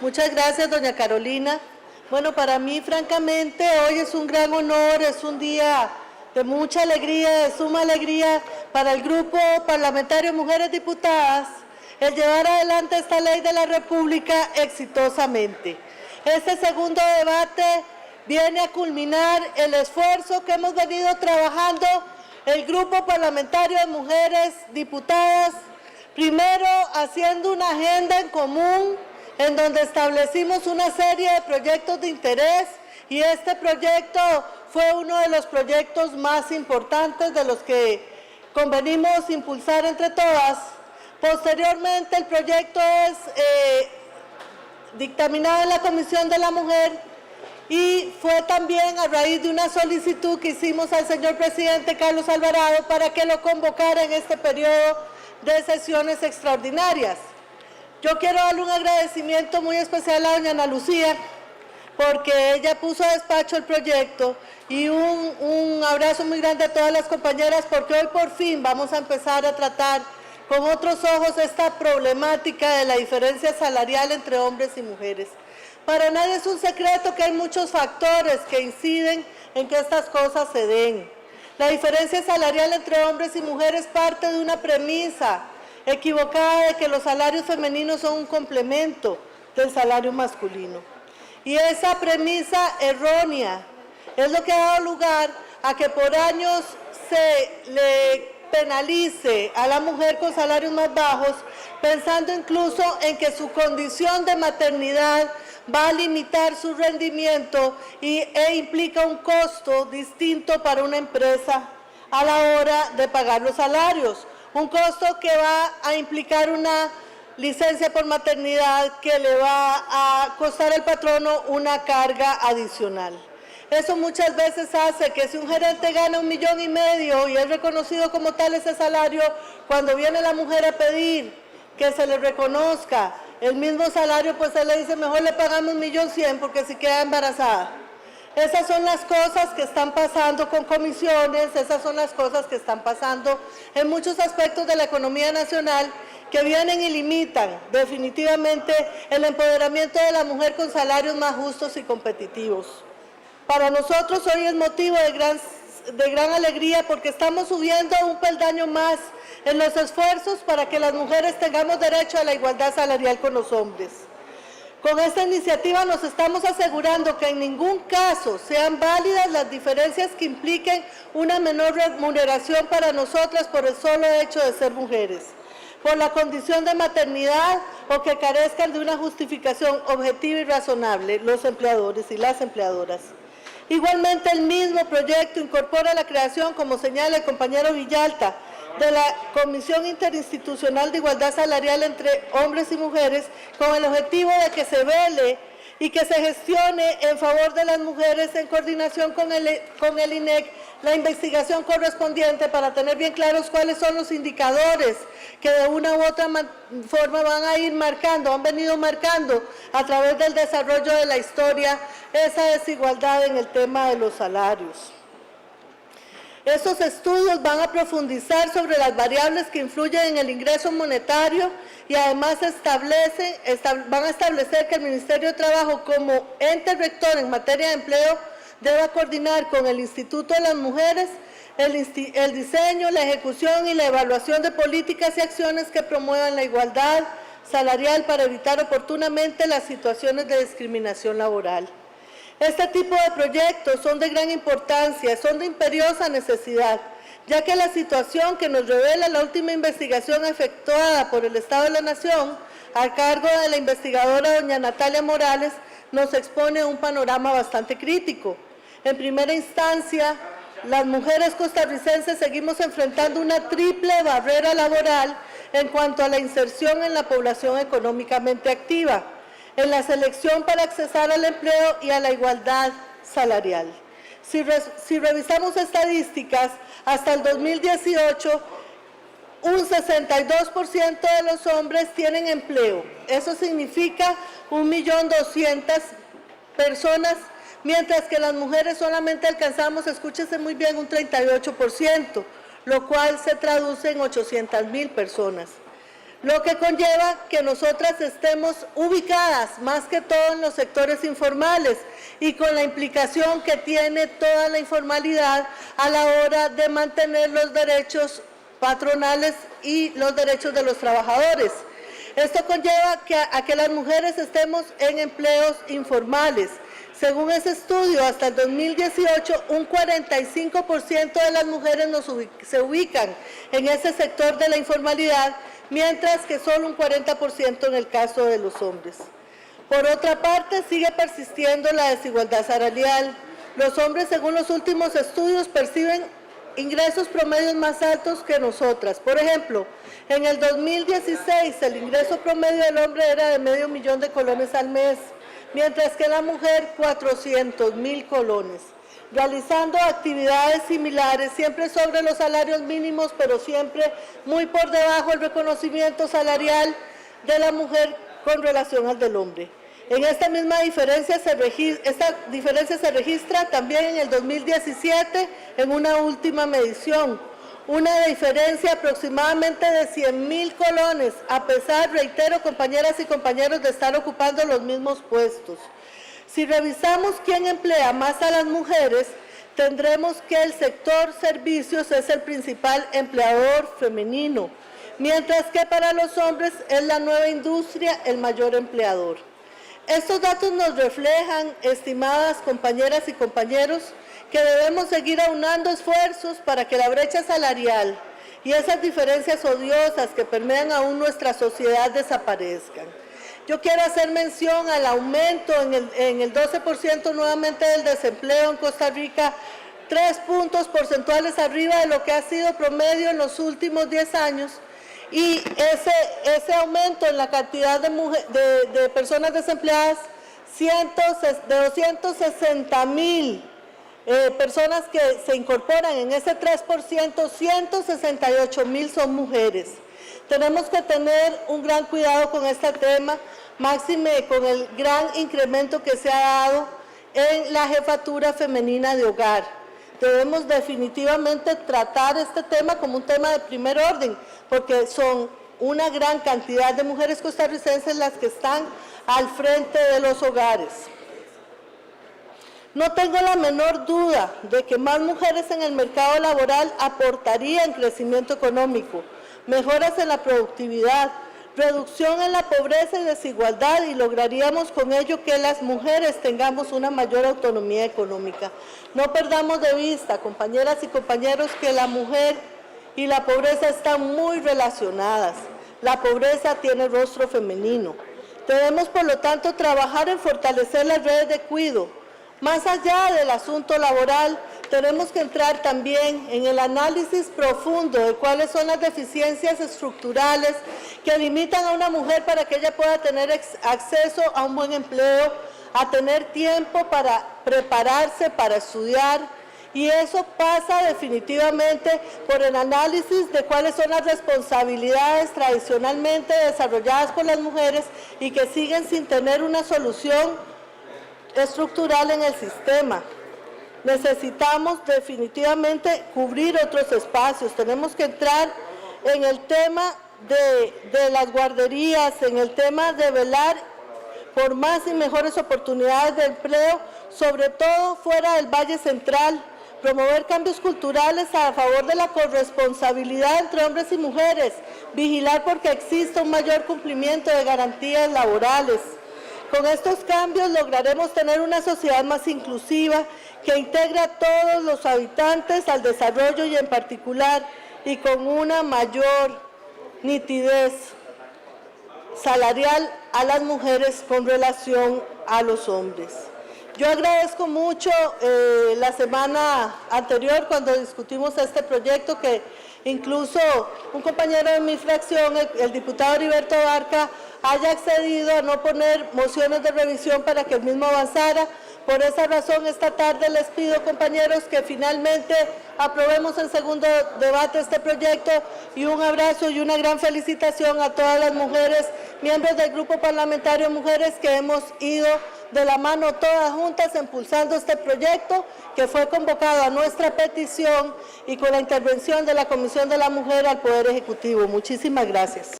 Muchas gracias, doña Carolina. Bueno, para mí, francamente, hoy es un gran honor, es un día de mucha alegría, de suma alegría para el Grupo Parlamentario Mujeres Diputadas, el llevar adelante esta ley de la República exitosamente. Este segundo debate viene a culminar el esfuerzo que hemos venido trabajando el Grupo Parlamentario de Mujeres Diputadas, primero haciendo una agenda en común en donde establecimos una serie de proyectos de interés y este proyecto fue uno de los proyectos más importantes de los que convenimos impulsar entre todas. Posteriormente, el proyecto es dictaminado en la Comisión de la Mujer y fue también a raíz de una solicitud que hicimos al señor presidente Carlos Alvarado para que lo convocara en este periodo de sesiones extraordinarias. Yo quiero darle un agradecimiento muy especial a doña Ana Lucía, porque ella puso a despacho el proyecto, y un abrazo muy grande a todas las compañeras, porque hoy por fin vamos a empezar a tratar con otros ojos esta problemática de la diferencia salarial entre hombres y mujeres. Para nadie es un secreto que hay muchos factores que inciden en que estas cosas se den. La diferencia salarial entre hombres y mujeres parte de una premisa equivocada de que los salarios femeninos son un complemento del salario masculino. Y esa premisa errónea es lo que ha dado lugar a que por años se le penalice a la mujer con salarios más bajos, pensando incluso en que su condición de maternidad va a limitar su rendimiento e implica un costo distinto para una empresa a la hora de pagar los salarios. Un costo que va a implicar una licencia por maternidad que le va a costar al patrono una carga adicional. Eso muchas veces hace que si un gerente gana 1,5 millones y es reconocido como tal ese salario, cuando viene la mujer a pedir que se le reconozca el mismo salario, pues él le dice, mejor le pagamos 1,100,000 porque si queda embarazada. Esas son las cosas que están pasando con comisiones, esas son las cosas que están pasando en muchos aspectos de la economía nacional que vienen y limitan definitivamente el empoderamiento de la mujer con salarios más justos y competitivos. Para nosotros hoy es motivo de gran alegría porque estamos subiendo un peldaño más en los esfuerzos para que las mujeres tengamos derecho a la igualdad salarial con los hombres. Con esta iniciativa nos estamos asegurando que en ningún caso sean válidas las diferencias que impliquen una menor remuneración para nosotras por el solo hecho de ser mujeres, por la condición de maternidad o que carezcan de una justificación objetiva y razonable los empleadores y las empleadoras. Igualmente, el mismo proyecto incorpora la creación, como señala el compañero Villalta, de la Comisión Interinstitucional de Igualdad Salarial entre Hombres y Mujeres, con el objetivo de que se vele y que se gestione en favor de las mujeres en coordinación con el INEC la investigación correspondiente para tener bien claros cuáles son los indicadores que de una u otra forma van a ir marcando, han venido marcando a través del desarrollo de la historia esa desigualdad en el tema de los salarios. Estos estudios van a profundizar sobre las variables que influyen en el ingreso monetario y además van a establecer que el Ministerio de Trabajo como ente rector en materia de empleo deba coordinar con el Instituto de las Mujeres el diseño, la ejecución y la evaluación de políticas y acciones que promuevan la igualdad salarial para evitar oportunamente las situaciones de discriminación laboral. Este tipo de proyectos son de gran importancia, son de imperiosa necesidad, ya que la situación que nos revela la última investigación efectuada por el Estado de la Nación, a cargo de la investigadora doña Natalia Morales, nos expone un panorama bastante crítico. En primera instancia, las mujeres costarricenses seguimos enfrentando una triple barrera laboral en cuanto a la inserción en la población económicamente activa, en la selección para accesar al empleo y a la igualdad salarial. Si revisamos estadísticas, hasta el 2018, un 62% de los hombres tienen empleo. Eso significa 1,200,000 personas, mientras que las mujeres solamente alcanzamos, escúchese muy bien, un 38%, lo cual se traduce en 800,000 personas. lo que conlleva que nosotras estemos ubicadas más que todo en los sectores informales y con la implicación que tiene toda la informalidad a la hora de mantener los derechos patronales y los derechos de los trabajadores. Esto conlleva a que las mujeres estemos en empleos informales. Según ese estudio, hasta el 2018, un 45% de las mujeres se ubican en ese sector de la informalidad, mientras que solo un 40% en el caso de los hombres. Por otra parte, sigue persistiendo la desigualdad salarial. Los hombres, según los últimos estudios, perciben ingresos promedios más altos que nosotras. Por ejemplo, en el 2016 el ingreso promedio del hombre era de $500,000 de colones al mes, mientras que la mujer 400,000 colones, realizando actividades similares, siempre sobre los salarios mínimos, pero siempre muy por debajo del reconocimiento salarial de la mujer con relación al del hombre. En esta misma diferencia se registra también en el 2017 en una última medición, una diferencia aproximadamente de 100,000 colones, a pesar, reitero, compañeras y compañeros, de estar ocupando los mismos puestos. Si revisamos quién emplea más a las mujeres, tendremos que el sector servicios es el principal empleador femenino, mientras que para los hombres es la nueva industria el mayor empleador. Estos datos nos reflejan, estimadas compañeras y compañeros, que debemos seguir aunando esfuerzos para que la brecha salarial y esas diferencias odiosas que permean aún nuestra sociedad desaparezcan. Yo quiero hacer mención al aumento en el 12% nuevamente del desempleo en Costa Rica, 3 puntos porcentuales arriba de lo que ha sido promedio en los últimos 10 años, y ese aumento en la cantidad de personas desempleadas, de 260,000 personas que se incorporan en ese 3%, 168,000 son mujeres. Tenemos que tener un gran cuidado con este tema, máxime con el gran incremento que se ha dado en la jefatura femenina de hogar. Debemos definitivamente tratar este tema como un tema de primer orden, porque son una gran cantidad de mujeres costarricenses las que están al frente de los hogares. No tengo la menor duda de que más mujeres en el mercado laboral aportarían crecimiento económico, mejoras en la productividad, reducción en la pobreza y desigualdad, y lograríamos con ello que las mujeres tengamos una mayor autonomía económica. No perdamos de vista, compañeras y compañeros, que la mujer y la pobreza están muy relacionadas. La pobreza tiene rostro femenino. Debemos, por lo tanto, trabajar en fortalecer las redes de cuidado. Más allá del asunto laboral, tenemos que entrar también en el análisis profundo de cuáles son las deficiencias estructurales que limitan a una mujer para que ella pueda tener acceso a un buen empleo, a tener tiempo para prepararse, para estudiar, y eso pasa definitivamente por el análisis de cuáles son las responsabilidades tradicionalmente desarrolladas por las mujeres y que siguen sin tener una solución estructural en el sistema. Necesitamos definitivamente cubrir otros espacios. Tenemos que entrar en el tema de las guarderías, en el tema de velar por más y mejores oportunidades de empleo, sobre todo fuera del Valle Central, promover cambios culturales a favor de la corresponsabilidad entre hombres y mujeres, vigilar porque exista un mayor cumplimiento de garantías laborales. Con estos cambios lograremos tener una sociedad más inclusiva que integre a todos los habitantes al desarrollo y en particular y con una mayor nitidez salarial a las mujeres con relación a los hombres. Yo agradezco mucho la semana anterior cuando discutimos este proyecto que incluso un compañero de mi fracción, el diputado Heriberto Barca, haya accedido a no poner mociones de revisión para que el mismo avanzara. Por esa razón, esta tarde les pido, compañeros, que finalmente aprobemos en segundo debate este proyecto, y un abrazo y una gran felicitación a todas las mujeres, miembros del Grupo Parlamentario Mujeres, que hemos ido de la mano todas juntas impulsando este proyecto que fue convocado a nuestra petición y con la intervención de la Comisión de la Mujer al Poder Ejecutivo. Muchísimas gracias.